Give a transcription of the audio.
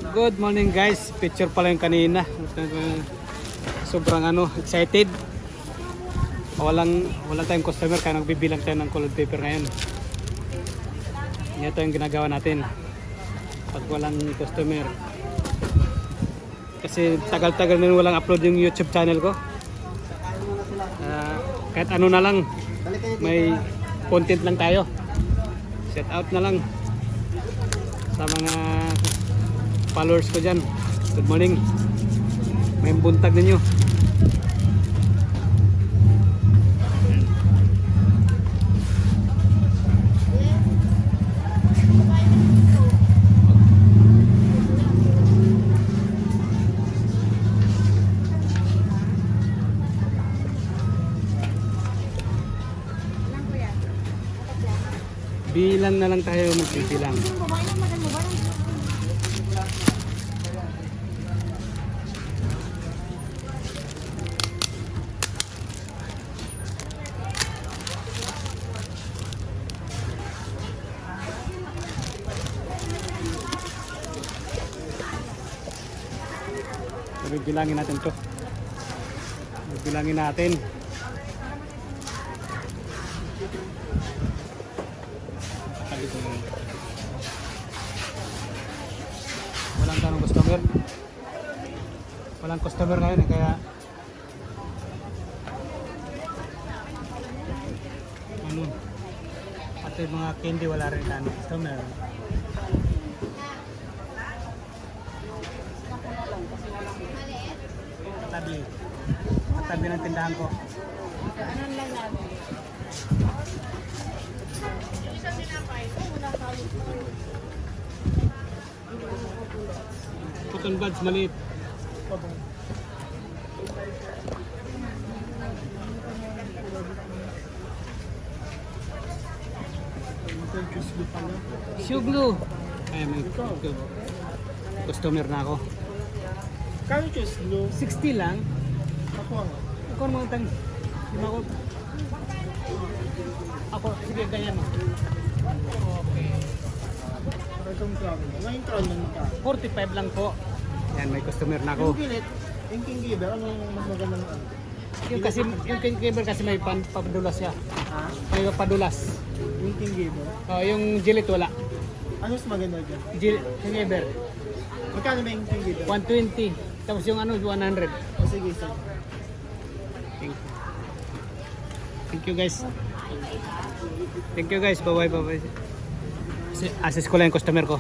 Good morning guys. Picture pala yung kanina. Sobrang excited. Walang tayong customer kaya nagbibilang tayo ng colored paper ngayon. Ito yung ginagawa natin pag walang customer. Kasi tagal-tagal na walang upload yung YouTube channel ko. Kahit ano na lang, may content lang tayo. Set out na lang sa mga followers ko dyan. Good morning. May buntag ninyo. Bilang na lang tayo magbibilang. Bilangin natin to. Bilangin natin. Walang tanong customer. Walang customer ngayon kaya pati mga candy wala rin tanong customer. Tabi ng tindahan ko. Anan lang natin. Cotton buds maliit. Suglo. Ay, may customer na ako. Kano choose blue? 60 lang. Ako Ako mga tang. Ako, sige, ganyan mo. Okay. itong crown. Ngayon crown lang ka. 45 lang po. Yan, may customer na ako. Yung gilit, yung king giver, ano yung mas magandang ano? Yung king giver kasi may padulas siya. Ha? May padulas. Yung king giver? Yung gillet wala. Ano mas maganda dyan? King giver. Magkano ba yung king giver? 120. Tapos yung 100. O sige, sige. Thank you guys. Thank you guys. Bye bye. Assist ko lang yung customer ko.